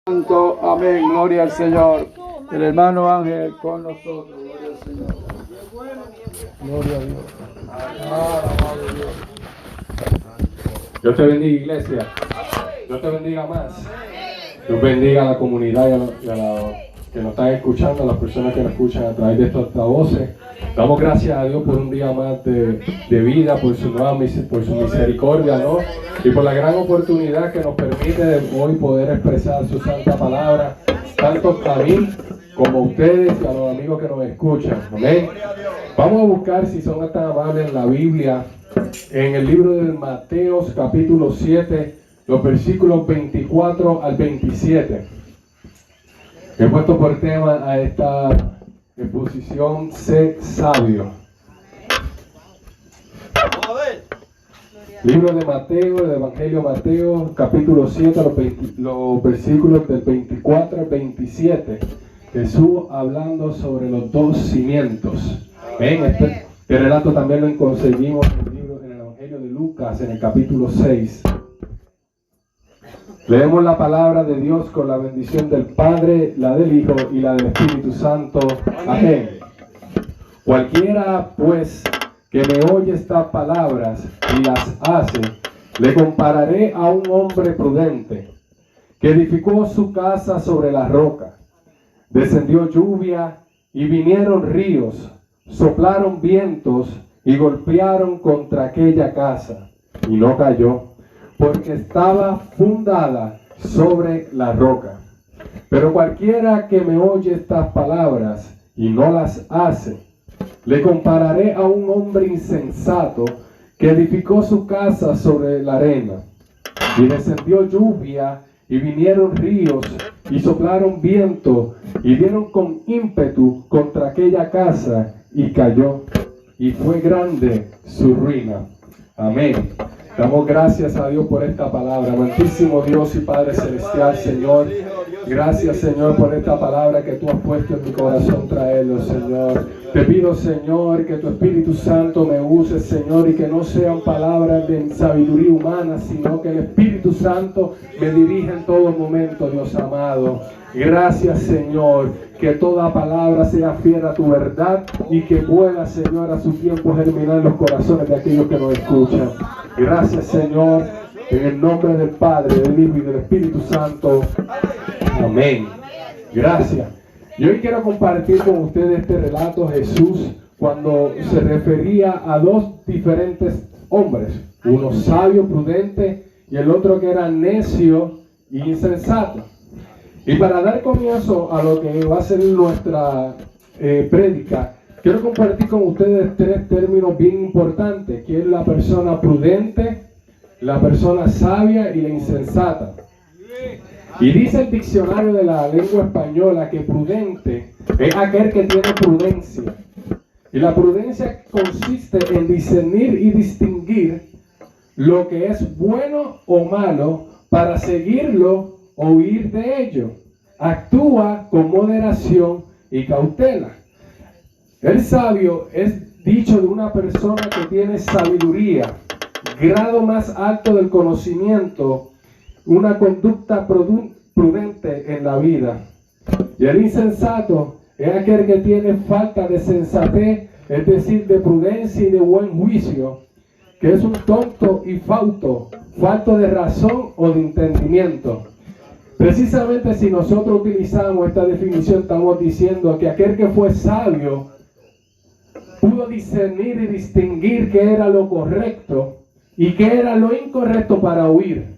Santo, amén, gloria al Señor. El hermano Ángel con nosotros, gloria al Señor. Gloria a Dios. Alabado Dios. Dios te bendiga, iglesia. Dios te bendiga más. Dios bendiga a la comunidad y a los que nos están escuchando, a las personas que nos escuchan a través de estos altavoces. Damos gracias a Dios por un día más de vida, por su misericordia, ¿no? Y por la gran oportunidad que nos permite hoy poder expresar su santa palabra, tanto a mí como a ustedes y a los amigos que nos escuchan. ¿Amén? Vamos a buscar, si son tan amables, en la Biblia, en el libro de Mateo, capítulo 7, los versículos 24 al 27. He puesto por tema a esta exposición: sé sabio. Libro de Mateo, el Evangelio de Mateo, capítulo 7, los versículos del 24 al 27. Jesús hablando sobre los dos cimientos. ¿Ven? Este relato también lo conseguimos en el Evangelio de Lucas, en el capítulo 6. Leemos la palabra de Dios con la bendición del Padre, la del Hijo y la del Espíritu Santo. Amén. Cualquiera, pues, que me oye estas palabras y las hace, le compararé a un hombre prudente, que edificó su casa sobre la roca. Descendió lluvia y vinieron ríos, soplaron vientos y golpearon contra aquella casa, y no cayó, porque estaba fundada sobre la roca. Pero cualquiera que me oye estas palabras y no las hace, le compararé a un hombre insensato que edificó su casa sobre la arena. Y descendió lluvia y vinieron ríos y soplaron viento y dieron con ímpetu contra aquella casa y cayó, y fue grande su ruina. Amén. Damos gracias a Dios por esta palabra. Amantísimo Dios y Padre Celestial, Señor, gracias, Señor, por esta palabra que tú has puesto en mi corazón traerlo, Señor. Te pido, Señor, que tu Espíritu Santo me use, Señor, y que no sean palabras de sabiduría humana, sino que el Espíritu Santo me dirija en todo momento, Dios amado. Gracias, Señor, que toda palabra sea fiel a tu verdad y que pueda, Señor, a su tiempo germinar en los corazones de aquellos que nos escuchan. Gracias, Señor, en el nombre del Padre, del Hijo y del Espíritu Santo. Amén. Gracias. Y hoy quiero compartir con ustedes este relato de Jesús cuando se refería a dos diferentes hombres, uno sabio, prudente, y el otro que era necio e insensato. Y para dar comienzo a lo que va a ser nuestra prédica, quiero compartir con ustedes tres términos bien importantes, que es la persona prudente, la persona sabia y la insensata. Y dice el diccionario de la lengua española que prudente es aquel que tiene prudencia. Y la prudencia consiste en discernir y distinguir lo que es bueno o malo para seguirlo o huir de ello. Actúa con moderación y cautela. El sabio es dicho de una persona que tiene sabiduría, grado más alto del conocimiento, una conducta prudente en la vida. Y el insensato es aquel que tiene falta de sensatez, es decir, de prudencia y de buen juicio, que es un tonto y falto de razón o de entendimiento. Precisamente si nosotros utilizamos esta definición, estamos diciendo que aquel que fue sabio pudo discernir y distinguir qué era lo correcto y qué era lo incorrecto para huir.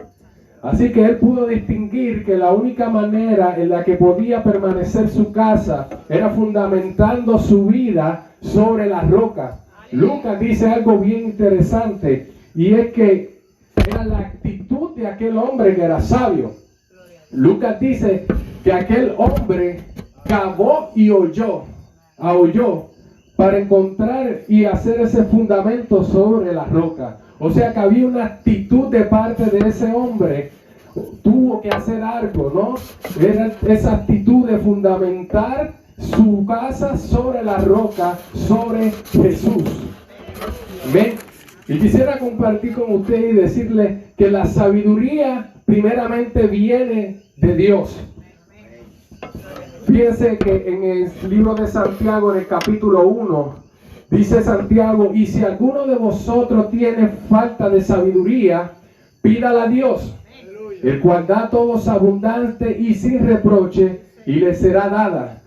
Así que él pudo distinguir que la única manera en la que podía permanecer su casa era fundamentando su vida sobre la roca. Lucas dice algo bien interesante, y es que era la actitud de aquel hombre que era sabio. Lucas dice que aquel hombre cavó y aulló para encontrar y hacer ese fundamento sobre la roca. O sea que había una actitud de parte de ese hombre. Tuvo que hacer algo, ¿no? Era esa actitud de fundamentar su casa sobre la roca, sobre Jesús. ¿Ven? Y quisiera compartir con ustedes y decirles que la sabiduría primeramente viene de Dios. Fíjense que en el libro de Santiago, en el capítulo 1, dice Santiago: y si alguno de vosotros tiene falta de sabiduría, pídala a Dios, el cual da a todos abundante y sin reproche, y le será dada.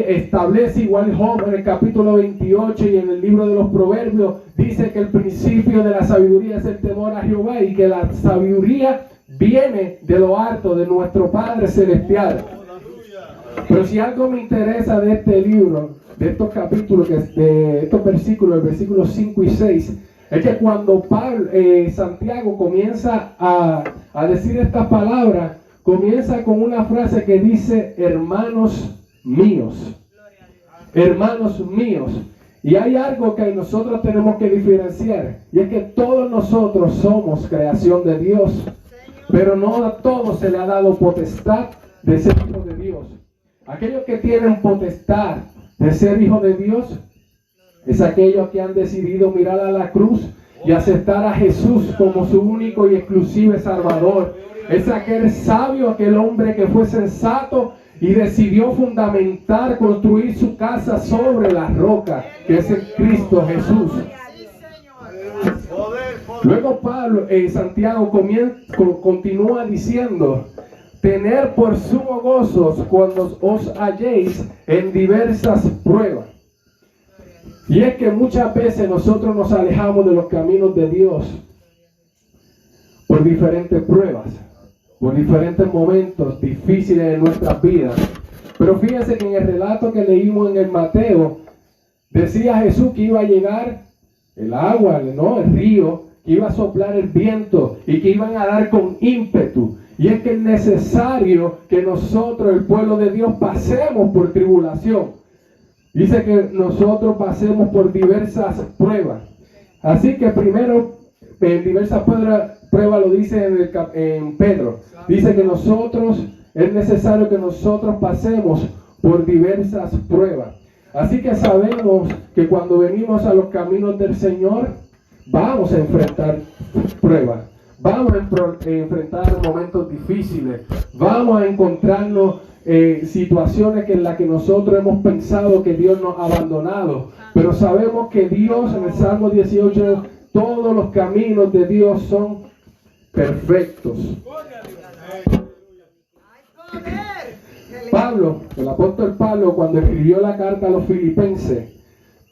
Establece igual Job en el capítulo 28 y en el libro de los Proverbios, dice que el principio de la sabiduría es el temor a Jehová, y que la sabiduría viene de lo alto, de nuestro Padre Celestial. Pero si algo me interesa de este libro, de estos capítulos, de estos versículos, el versículo 5 y 6, es que cuando Santiago comienza a decir estas palabras, comienza con una frase que dice: hermanos míos. Hermanos míos. Y hay algo que nosotros tenemos que diferenciar, y es que todos nosotros somos creación de Dios, pero no a todos se le ha dado potestad de ser hijo de Dios. Aquellos que tienen potestad de ser hijo de Dios es aquellos que han decidido mirar a la cruz y aceptar a Jesús como su único y exclusivo Salvador. Es aquel sabio, aquel hombre que fue sensato y decidió fundamentar, construir su casa sobre la roca, que es el Cristo Jesús. Luego Santiago continúa diciendo: tener por sumo gozo cuando os halléis en diversas pruebas. Y es que muchas veces nosotros nos alejamos de los caminos de Dios por diferentes pruebas, por diferentes momentos difíciles de nuestras vidas. Pero fíjense que en el relato que leímos en el Mateo, decía Jesús que iba a llegar el agua, ¿no? El río, que iba a soplar el viento y que iban a dar con ímpetu. Y es que es necesario que nosotros, el pueblo de Dios, pasemos por tribulación. Dice que nosotros pasemos por diversas pruebas. Así que primero, en diversas pruebas lo dice en Pedro. Dice que es necesario que nosotros pasemos por diversas pruebas. Así que sabemos que cuando venimos a los caminos del Señor, vamos a enfrentar pruebas. Vamos a enfrentar momentos difíciles. Vamos a encontrarnos situaciones en las que nosotros hemos pensado que Dios nos ha abandonado. Pero sabemos que Dios, en el Salmo 18, todos los caminos de Dios son perfectos. Pablo, el apóstol Pablo, cuando escribió la carta a los filipenses,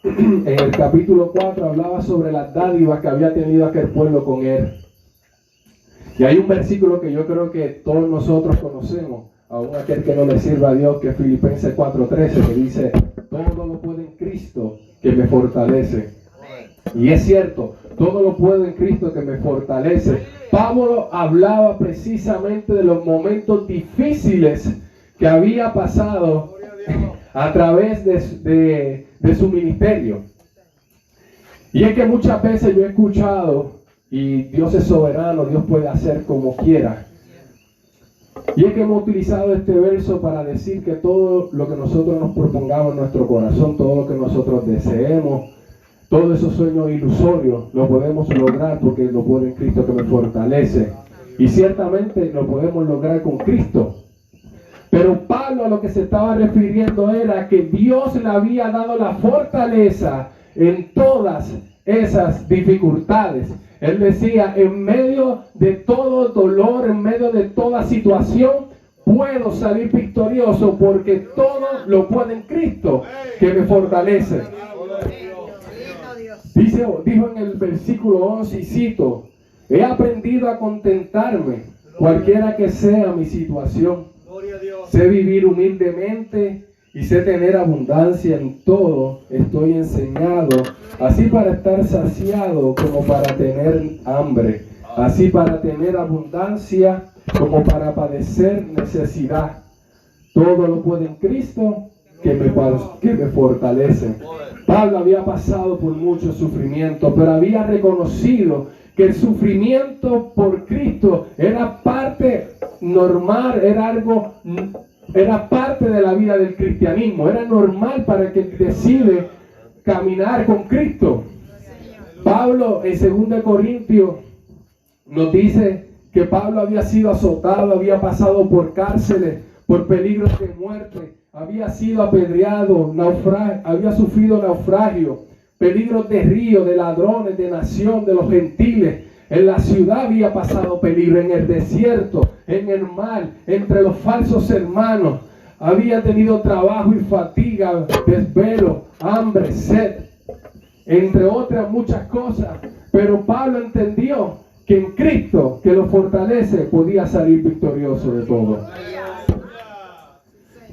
en el capítulo 4 hablaba sobre las dádivas que había tenido aquel pueblo con él. Y hay un versículo que yo creo que todos nosotros conocemos, aún aquel que no le sirva a Dios, que es Filipenses 4:13, que dice: todo lo puedo en Cristo que me fortalece. Y es cierto, todo lo puedo en Cristo que me fortalece. Pablo hablaba precisamente de los momentos difíciles que había pasado a través de su ministerio. Y es que muchas veces yo he escuchado, y Dios es soberano, Dios puede hacer como quiera. Y es que hemos utilizado este verso para decir que todo lo que nosotros nos propongamos en nuestro corazón, todo lo que nosotros deseemos, todos esos sueños ilusorios, lo podemos lograr porque lo puedo en Cristo que me fortalece. Y ciertamente lo podemos lograr con Cristo. Pero Pablo a lo que se estaba refiriendo era que Dios le había dado la fortaleza en todas esas dificultades. Él decía: en medio de todo dolor, en medio de toda situación, puedo salir victorioso porque todo lo puedo en Cristo que me fortalece. Dijo en el versículo 11, y cito: he aprendido a contentarme, cualquiera que sea mi situación. Sé vivir humildemente y sé tener abundancia en todo. Estoy enseñado, así para estar saciado como para tener hambre, así para tener abundancia como para padecer necesidad. Todo lo puedo en Cristo que me fortalece. Pablo había pasado por mucho sufrimiento, pero había reconocido que el sufrimiento por Cristo era parte normal, era parte de la vida del cristianismo, era normal para el que decide caminar con Cristo. Pablo en 2 Corintios nos dice que Pablo había sido azotado, había pasado por cárceles, por peligros de muerte, había sido apedreado, había sufrido naufragio, peligros de río, de ladrones, de nación, de los gentiles. En la ciudad había pasado peligro, en el desierto, en el mar, entre los falsos hermanos. Había tenido trabajo y fatiga, desvelo, hambre, sed, entre otras muchas cosas. Pero Pablo entendió que en Cristo, que lo fortalece, podía salir victorioso de todo.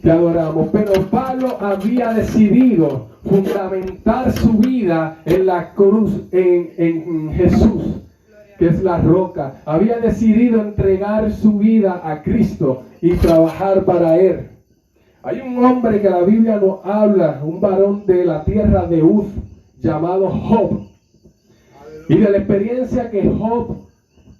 Te adoramos. Pero Pablo había decidido fundamentar su vida en la cruz, en Jesús, que es la roca. Había decidido entregar su vida a Cristo y trabajar para Él. Hay un hombre que la Biblia nos habla, un varón de la tierra de Uz, llamado Job. Y de la experiencia que Job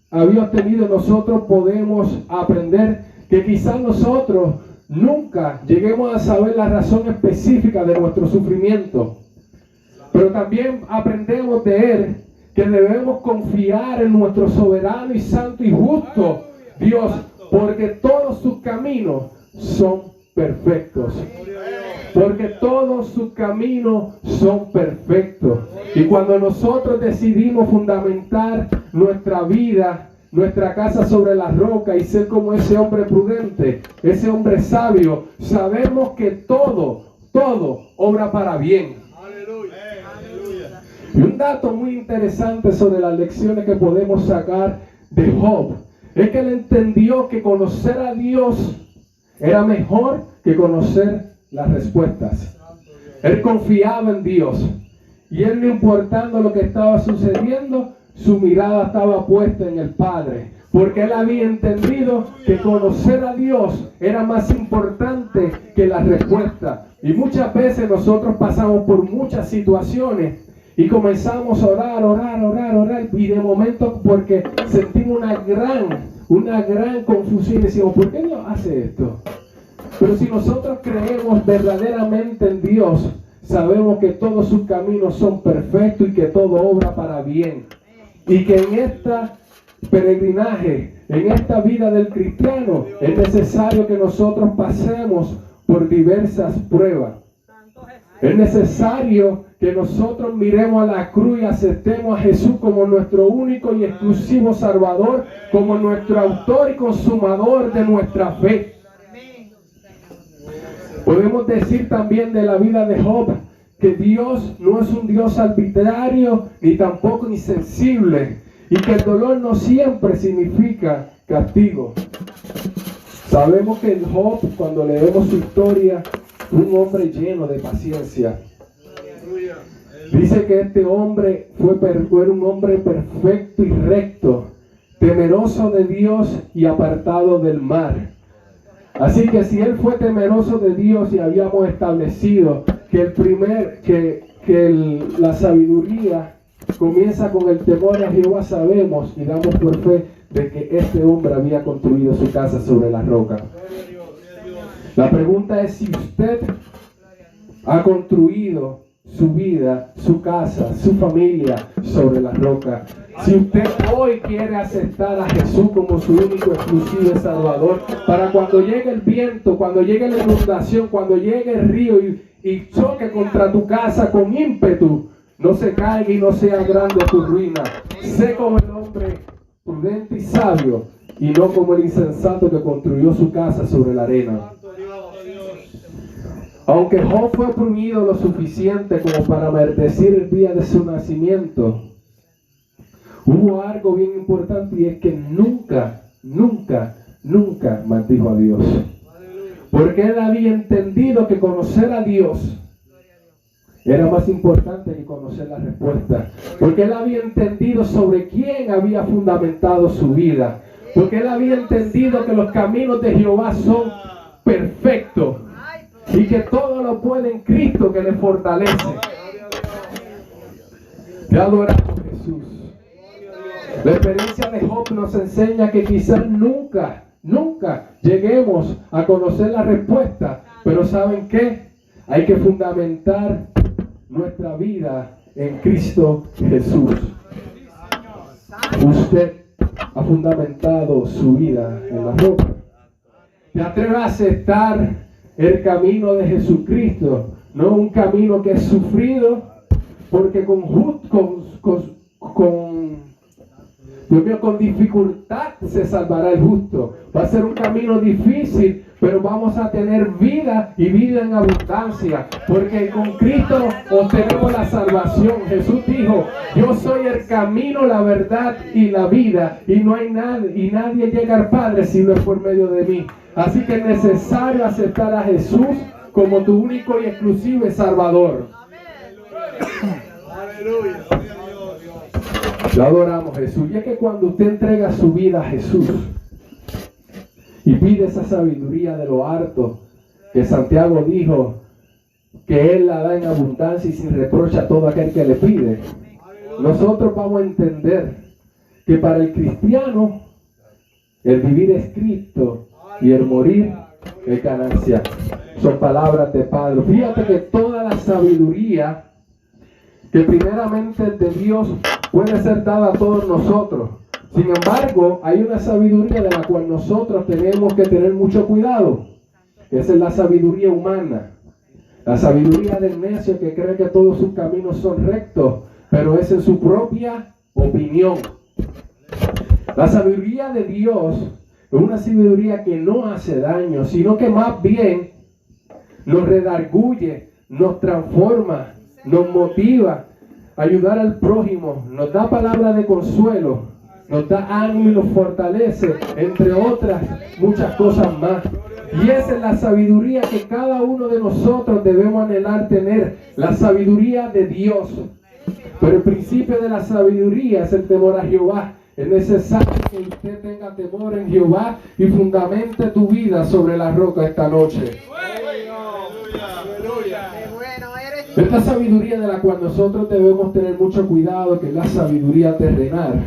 había obtenido, nosotros podemos aprender que quizás nosotros nunca lleguemos a saber la razón específica de nuestro sufrimiento. Pero también aprendemos de Él que debemos confiar en nuestro soberano y santo y justo Dios, porque todos sus caminos son perfectos. Porque todos sus caminos son perfectos. Y cuando nosotros decidimos fundamentar nuestra vida, nuestra casa sobre la roca y ser como ese hombre prudente, ese hombre sabio, sabemos que todo obra para bien. Y un dato muy interesante sobre las lecciones que podemos sacar de Job es que él entendió que conocer a Dios era mejor que conocer las respuestas. Él confiaba en Dios y él, no importando lo que estaba sucediendo, su mirada estaba puesta en el Padre, porque él había entendido que conocer a Dios era más importante que la respuesta. Y muchas veces nosotros pasamos por muchas situaciones y comenzamos a orar, y de momento, porque sentimos una gran confusión, decimos, ¿por qué Dios hace esto? Pero si nosotros creemos verdaderamente en Dios, sabemos que todos sus caminos son perfectos y que todo obra para bien. Y que en esta peregrinaje, en esta vida del cristiano, es necesario que nosotros pasemos por diversas pruebas. Es necesario que nosotros miremos a la cruz y aceptemos a Jesús como nuestro único y exclusivo Salvador, como nuestro autor y consumador de nuestra fe. Podemos decir también de la vida de Job que Dios no es un Dios arbitrario ni tampoco insensible, y que el dolor no siempre significa castigo. Sabemos que en Job, cuando leemos su historia, un hombre lleno de paciencia. Dice que este hombre era un hombre perfecto y recto, temeroso de Dios y apartado del mal. Así que si él fue temeroso de Dios, y habíamos establecido que la sabiduría comienza con el temor a Jehová, sabemos y damos por fe de que este hombre había construido su casa sobre la roca. La pregunta es si usted ha construido su vida, su casa, su familia sobre la roca. Si usted hoy quiere aceptar a Jesús como su único exclusivo Salvador, para cuando llegue el viento, cuando llegue la inundación, cuando llegue el río y choque contra tu casa con ímpetu, no se caiga y no sea grande tu ruina. Sé como el hombre prudente y sabio, y no como el insensato que construyó su casa sobre la arena. Aunque Job fue oprimido lo suficiente como para maldecir el día de su nacimiento, hubo algo bien importante, y es que nunca maldijo a Dios. Porque él había entendido que conocer a Dios era más importante que conocer la respuesta. Porque él había entendido sobre quién había fundamentado su vida. Porque él había entendido que los caminos de Jehová son perfectos y que todo lo puede en Cristo que le fortalece. Te adoramos, Jesús. La experiencia de Job nos enseña que quizás nunca lleguemos a conocer la respuesta, pero ¿saben qué? Hay que fundamentar nuestra vida en Cristo Jesús. Usted ha fundamentado su vida en la roca. ¿Te atreves a aceptar el camino de Jesucristo, no un camino que es sufrido, porque Dios mío, con dificultad se salvará el justo. Va a ser un camino difícil, pero vamos a tener vida y vida en abundancia, porque con Cristo obtenemos la salvación. Jesús dijo: yo soy el camino, la verdad y la vida, y no hay nadie llega al Padre si no es por medio de mí. Así que es necesario aceptar a Jesús como tu único y exclusivo Salvador. Aleluya. Lo adoramos, Jesús. Y es que cuando usted entrega su vida a Jesús y pide esa sabiduría de lo alto, que Santiago dijo que Él la da en abundancia y sin reproche a todo aquel que le pide, nosotros vamos a entender que para el cristiano el vivir es Cristo y el morir es ganancia. Son palabras de Pablo. Fíjate que toda la sabiduría que primeramente de Dios puede ser dada a todos nosotros. Sin embargo, hay una sabiduría de la cual nosotros tenemos que tener mucho cuidado. Esa es la sabiduría humana. La sabiduría del necio que cree que todos sus caminos son rectos, pero es en su propia opinión. La sabiduría de Dios es una sabiduría que no hace daño, sino que más bien nos redarguye, nos transforma, nos motiva a ayudar al prójimo, nos da palabras de consuelo, nos da ánimo y nos fortalece, entre otras muchas cosas más. Y esa es la sabiduría que cada uno de nosotros debemos anhelar tener, la sabiduría de Dios. Pero el principio de la sabiduría es el temor a Jehová. Es necesario que usted tenga temor en Jehová y fundamente tu vida sobre la roca esta noche. Esta sabiduría de la cual nosotros debemos tener mucho cuidado, que es la sabiduría terrenal,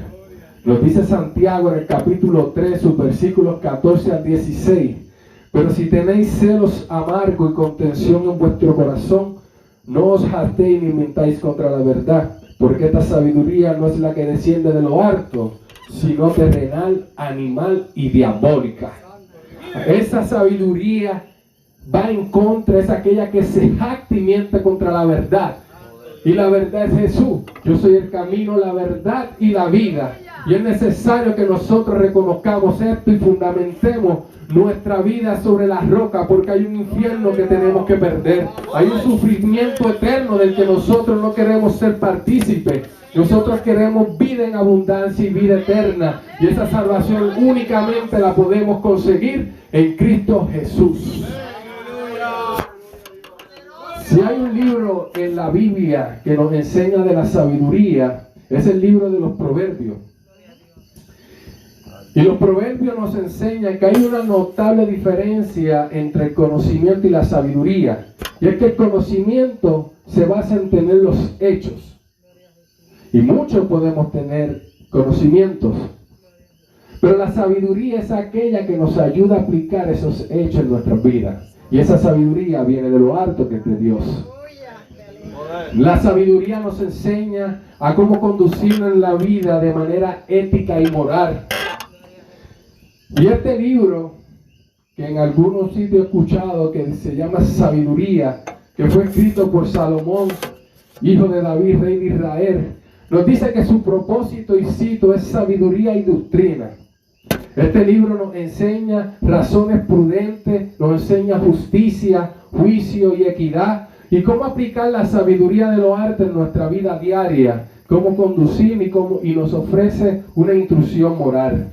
nos dice Santiago en el capítulo 3, sus versículos 14 al 16. Pero si tenéis celos amargos y contención en vuestro corazón, no os jactéis ni mintáis contra la verdad, porque esta sabiduría no es la que desciende de lo alto, sino terrenal, animal y diabólica. Esa sabiduría va en contra, es aquella que se jacta y miente contra la verdad. Y la verdad es Jesús. Yo soy el camino, la verdad y la vida. Y es necesario que nosotros reconozcamos esto y fundamentemos nuestra vida sobre la roca, porque hay un infierno que tenemos que perder. Hay un sufrimiento eterno del que nosotros no queremos ser partícipes. Nosotros queremos vida en abundancia y vida eterna. Y esa salvación únicamente la podemos conseguir en Cristo Jesús. Si hay un libro en la Biblia que nos enseña de la sabiduría, es el libro de los Proverbios. Y los Proverbios nos enseñan que hay una notable diferencia entre el conocimiento y la sabiduría. Y es que el conocimiento se basa en tener los hechos. Y muchos podemos tener conocimientos. Pero la sabiduría es aquella que nos ayuda a aplicar esos hechos en nuestras vidas. Y esa sabiduría viene de lo alto, que es de Dios. La sabiduría nos enseña a cómo conducirnos en la vida de manera ética y moral. Y este libro, que en algunos sitios he escuchado que se llama Sabiduría, que fue escrito por Salomón, hijo de David, rey de Israel, nos dice que su propósito, y cito, es sabiduría y doctrina. Este libro nos enseña razones prudentes, nos enseña justicia, juicio y equidad, y cómo aplicar la sabiduría de lo alto en nuestra vida diaria, cómo conducir y nos ofrece una instrucción moral.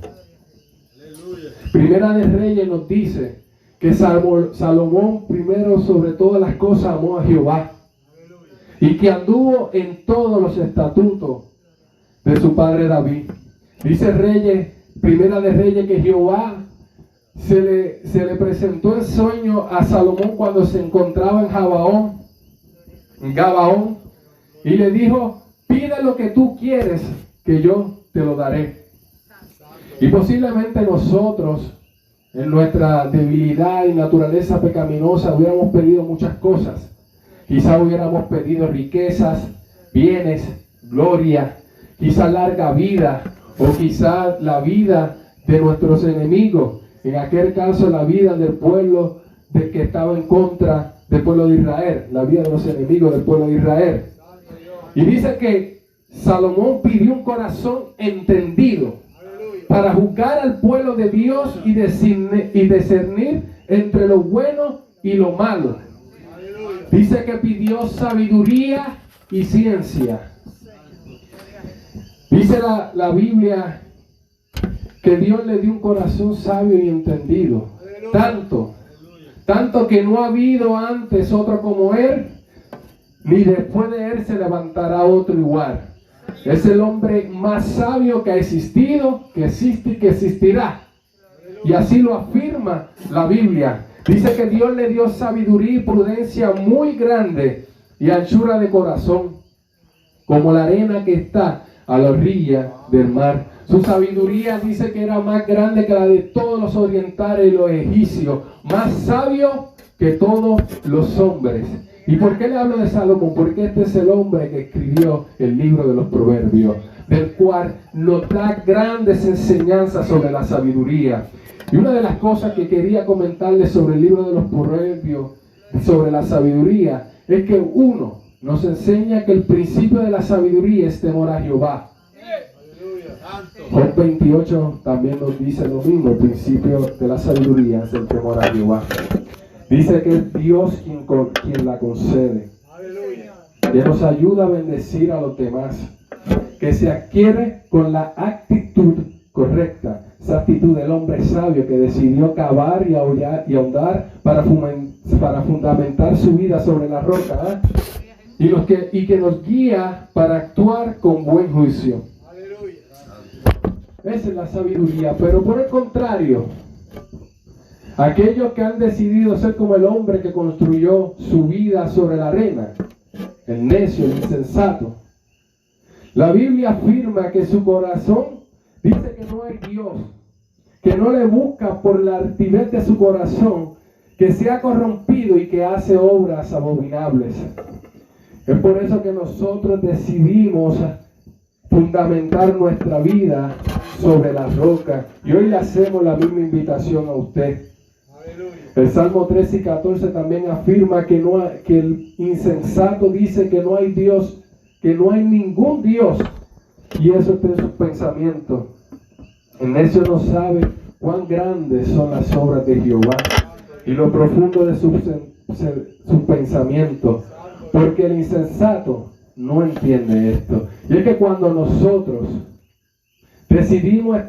Primera de Reyes nos dice que Salomón primero sobre todas las cosas amó a Jehová y que anduvo en todos los estatutos de su padre David. Dice Primera de Reyes que Jehová se le presentó en sueño a Salomón cuando se encontraba en Gabaón, y le dijo: pide lo que tú quieres, que yo te lo daré. Y posiblemente nosotros, en nuestra debilidad y naturaleza pecaminosa, hubiéramos pedido muchas cosas. Quizá hubiéramos pedido riquezas, bienes, gloria, quizá larga vida, o quizá la vida de nuestros enemigos. En aquel caso, la vida del pueblo de que estaba en contra del pueblo de Israel, la vida de los enemigos del pueblo de Israel. Y dice que Salomón pidió un corazón entendido para juzgar al pueblo de Dios y discernir entre lo bueno y lo malo. Dice que pidió sabiduría y ciencia. Dice la Biblia que Dios le dio un corazón sabio y entendido. Tanto que no ha habido antes otro como él, ni después de él se levantará otro igual. Es el hombre más sabio que ha existido, que existe y que existirá. Y así lo afirma la Biblia. Dice que Dios le dio sabiduría y prudencia muy grande y anchura de corazón, como la arena que está a la orilla del mar. Su sabiduría dice que era más grande que la de todos los orientales y los egipcios, más sabio que todos los hombres. ¿Y por qué le hablo de Salomón? Porque este es el hombre que escribió el libro de los Proverbios, del cual nos da grandes enseñanzas sobre la sabiduría. Y una de las cosas que quería comentarles sobre el libro de los Proverbios, sobre la sabiduría, es que uno nos enseña que el principio de la sabiduría es temor a Jehová. Job 28 también nos dice lo mismo, el principio de la sabiduría es el temor a Jehová. Dice que es Dios quien la concede, que nos ayuda a bendecir a los demás, que se adquiere con la actitud correcta, esa actitud del hombre sabio que decidió cavar y ahondar para fundamentar su vida sobre la roca, y que nos guía para actuar con buen juicio. Esa es la sabiduría. Pero por el contrario, aquellos que han decidido ser como el hombre que construyó su vida sobre la arena, el necio, el insensato, la Biblia afirma que su corazón dice que no hay Dios, que no le busca por la altivez de su corazón, que se ha corrompido y que hace obras abominables. Es por eso que nosotros decidimos fundamentar nuestra vida sobre la roca. Y hoy le hacemos la misma invitación a usted. El Salmo 13 y 14 también afirma que el insensato dice que no hay Dios, que no hay ningún Dios. Y eso está en sus pensamientos. El necio no sabe cuán grandes son las obras de Jehová y lo profundo de sus pensamientos. Porque el insensato no entiende esto. Y es que cuando nosotros decidimos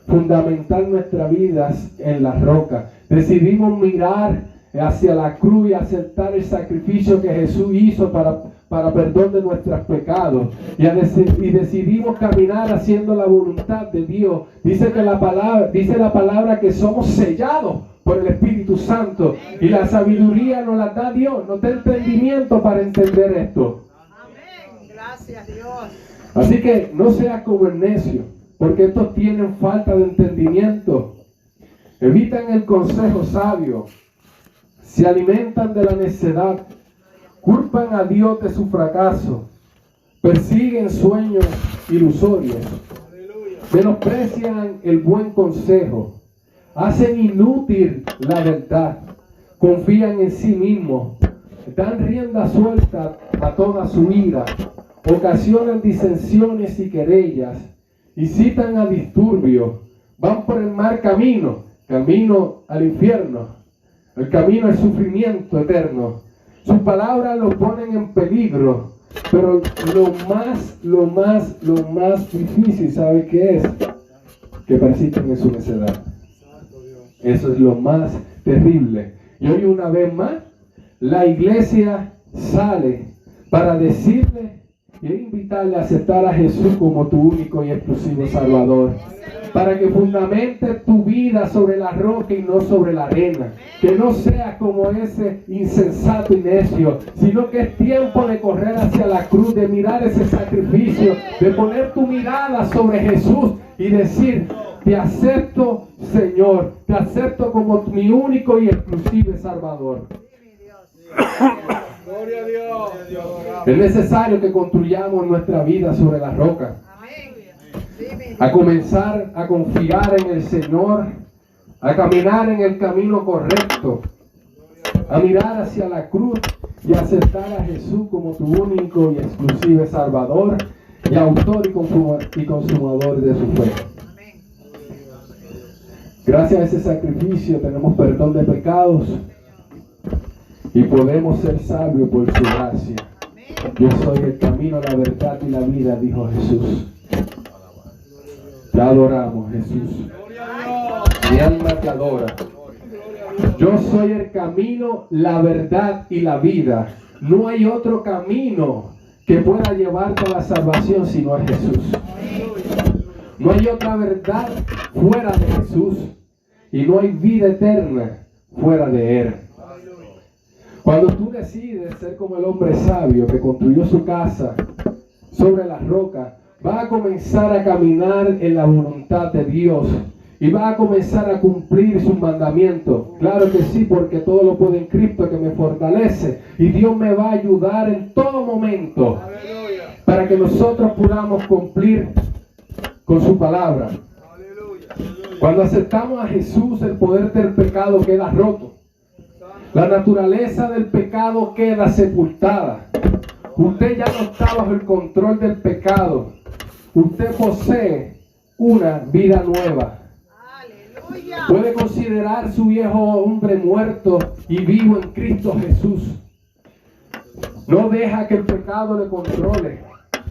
fundamentar nuestras vidas en la roca, decidimos mirar hacia la cruz y aceptar el sacrificio que Jesús hizo para perdón de nuestros pecados, y decidimos caminar haciendo la voluntad de Dios, dice la palabra que somos sellados por el Espíritu Santo, y la sabiduría nos la da Dios, nos da entendimiento para entender esto. Amén. Gracias, Dios. Así que no seas como el necio, porque estos tienen falta de entendimiento. Evitan el consejo sabio, se alimentan de la necedad, culpan a Dios de su fracaso, persiguen sueños ilusorios, menosprecian el buen consejo, hacen inútil la verdad, confían en sí mismos, dan rienda suelta a toda su ira, ocasionan disensiones y querellas, incitan a disturbios, van por el mal camino al infierno, el camino al sufrimiento eterno. Sus palabras los ponen en peligro, pero lo más difícil, ¿sabe qué es? Que persisten en su necedad. Eso es lo más terrible. Y hoy una vez más, la iglesia sale para decirle y invitarle a aceptar a Jesús como tu único y exclusivo Salvador. Para que fundamente tu vida sobre la roca y no sobre la arena. Que no seas como ese insensato y necio, sino que es tiempo de correr hacia la cruz, de mirar ese sacrificio, de poner tu mirada sobre Jesús y decir: te acepto, Señor, te acepto como mi único y exclusivo Salvador. Gloria a Dios. Es necesario que construyamos nuestra vida sobre la roca. A comenzar a confiar en el Señor, a caminar en el camino correcto, a mirar hacia la cruz y aceptar a Jesús como tu único y exclusivo Salvador y autor y consumador de su fe. Gracias a ese sacrificio tenemos perdón de pecados y podemos ser salvos por su gracia. Yo soy el camino, la verdad y la vida, dijo Jesús. Te adoramos, Jesús. Mi alma te adora. Yo soy el camino, la verdad y la vida. No hay otro camino que pueda llevarte a la salvación si no es Jesús. No hay otra verdad fuera de Jesús y no hay vida eterna fuera de Él. Cuando tú decides ser como el hombre sabio que construyó su casa sobre la roca, va a comenzar a caminar en la voluntad de Dios y va a comenzar a cumplir sus mandamientos. Claro que sí, porque todo lo puedo en Cristo que me fortalece, y Dios me va a ayudar en todo momento para que nosotros podamos cumplir con su palabra. Cuando aceptamos a Jesús, el poder del pecado queda roto. La naturaleza del pecado queda sepultada. Usted ya no está bajo el control del pecado. Usted posee una vida nueva. Puede considerar su viejo hombre muerto y vivo en Cristo Jesús. No deja que el pecado le controle.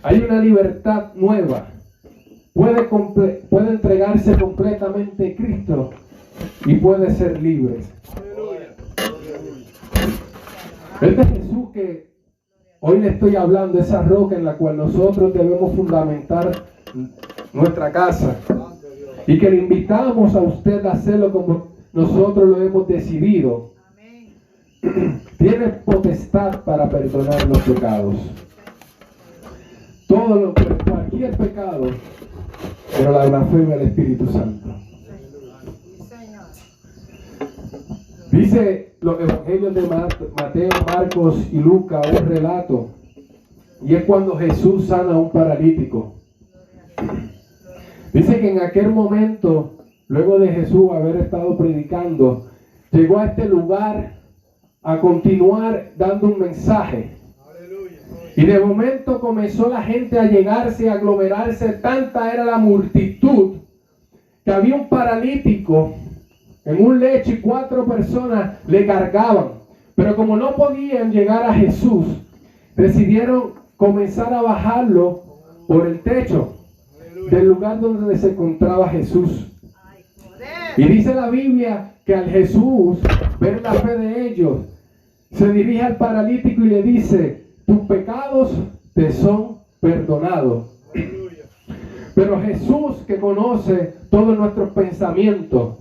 Hay una libertad nueva. Puede entregarse completamente a Cristo y puede ser libre. Este Jesús que hoy le estoy hablando, esa roca en la cual nosotros debemos fundamentar nuestra casa, y que le invitamos a usted a hacerlo como nosotros lo hemos decidido. Tiene potestad para perdonar los pecados. Cualquier pecado, pero la blasfemia del Espíritu Santo. Dice los evangelios de Mateo, Marcos y Lucas un relato, y es cuando Jesús sana a un paralítico. Dice que en aquel momento, luego de Jesús haber estado predicando, llegó a este lugar a continuar dando un mensaje. Y de momento comenzó la gente a llegarse, a aglomerarse, tanta era la multitud, que había un paralítico en un lecho y 4 personas le cargaban. Pero como no podían llegar a Jesús, decidieron comenzar a bajarlo por el techo del lugar donde se encontraba Jesús. Y dice la Biblia que al Jesús ver la fe de ellos, se dirige al paralítico y le dice: tus pecados te son perdonados. Pero Jesús, que conoce todos nuestros pensamientos,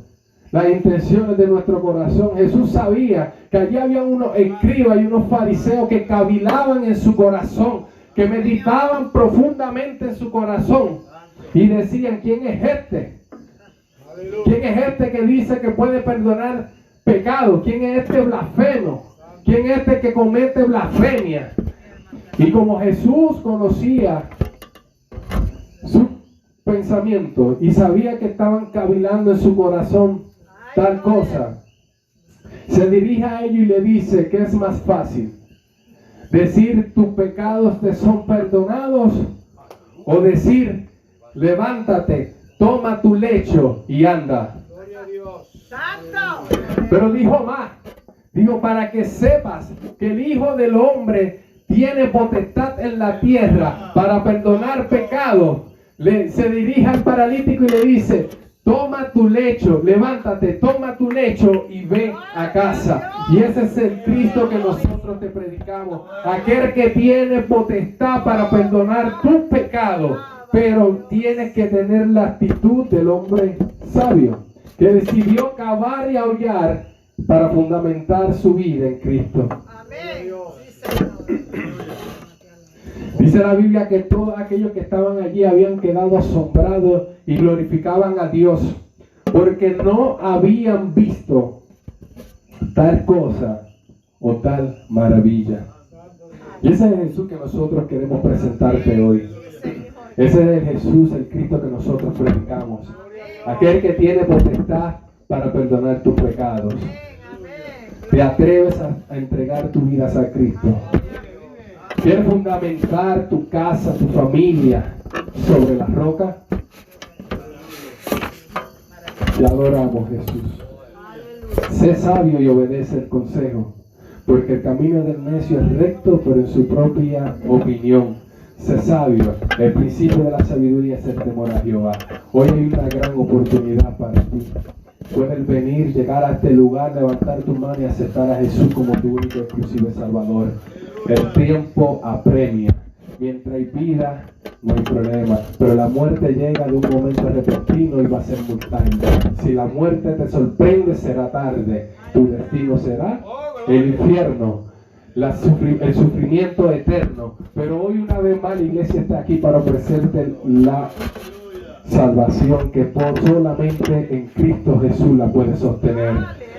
las intenciones de nuestro corazón, Jesús sabía que allí había unos escribas y unos fariseos que cavilaban en su corazón, que meditaban profundamente en su corazón y decían: ¿quién es este? ¿Quién es este que dice que puede perdonar pecados? ¿Quién es este blasfemo? ¿Quién es este que comete blasfemia? Y como Jesús conocía su pensamiento y sabía que estaban cavilando en su corazón tal cosa, se dirige a ellos y le dice: ¿qué es más fácil? ¿Decir tus pecados te son perdonados? ¿O decir levántate, toma tu lecho y anda? Pero dijo más, dijo: para que sepas que el Hijo del Hombre tiene potestad en la tierra para perdonar pecados. Se dirige al paralítico y le dice: toma tu lecho, levántate, toma tu lecho y ven a casa. Y ese es el Cristo que nosotros te predicamos, aquel que tiene potestad para perdonar tus pecados. Pero tienes que tener la actitud del hombre sabio, que decidió cavar y aullar para fundamentar su vida en Cristo. Amén. Dice la Biblia que todos aquellos que estaban allí habían quedado asombrados y glorificaban a Dios, porque no habían visto tal cosa o tal maravilla. Y ese es el Jesús que nosotros queremos presentarte hoy. Ese es el Jesús, el Cristo que nosotros predicamos. Aquel que tiene potestad para perdonar tus pecados. ¿Te atreves a entregar tu vida a Cristo? ¿Quieres fundamentar tu casa, tu familia sobre la roca? Te adoramos, Jesús. Sé sabio y obedece el consejo, porque el camino del necio es recto, pero en su propia opinión. Sé sabio. El principio de la sabiduría es el temor a Jehová. Hoy hay una gran oportunidad para ti. Puedes venir, llegar a este lugar, levantar tu mano y aceptar a Jesús como tu único y exclusivo Salvador. El tiempo apremia. Mientras hay vida, no hay problema. Pero la muerte llega de un momento repentino y va a ser mortal. Si la muerte te sorprende, será tarde. Tu destino será el infierno, el sufrimiento eterno. Pero hoy una vez más la iglesia está aquí para ofrecerte la salvación que solamente en Cristo Jesús la puede sostener.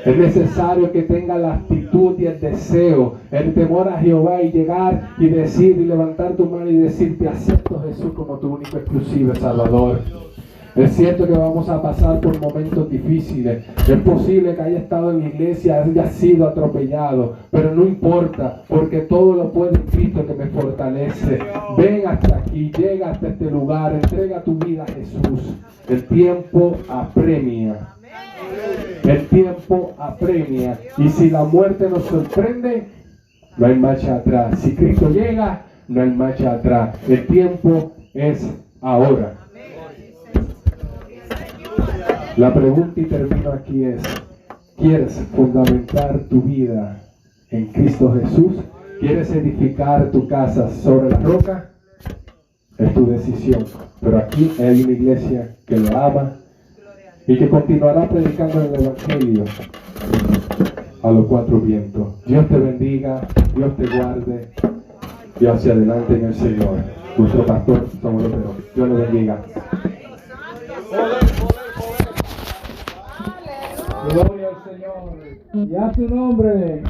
Es necesario que tenga la actitud y el deseo, el temor a Jehová y llegar y decir y levantar tu mano y decir: te acepto, Jesús, como tu único exclusivo Salvador. Es cierto que vamos a pasar por momentos difíciles. Es posible que haya estado en la iglesia, haya sido atropellado, pero no importa, porque todo lo puede en Cristo que me fortalece. Ven hasta aquí, llega hasta este lugar, entrega tu vida a Jesús. El tiempo apremia. El tiempo apremia. Y si la muerte nos sorprende, no hay marcha atrás. Si Cristo llega, no hay marcha atrás. El tiempo es ahora. La pregunta y termino aquí es: ¿quieres fundamentar tu vida en Cristo Jesús? ¿Quieres edificar tu casa sobre la roca? Es tu decisión. Pero aquí hay una iglesia que lo ama y que continuará predicando el Evangelio a los cuatro vientos. Dios te bendiga, Dios te guarde y hacia adelante en el Señor. Nuestro pastor somos los Perón. Dios le bendiga. Gloria al Señor. Y a tu nombre.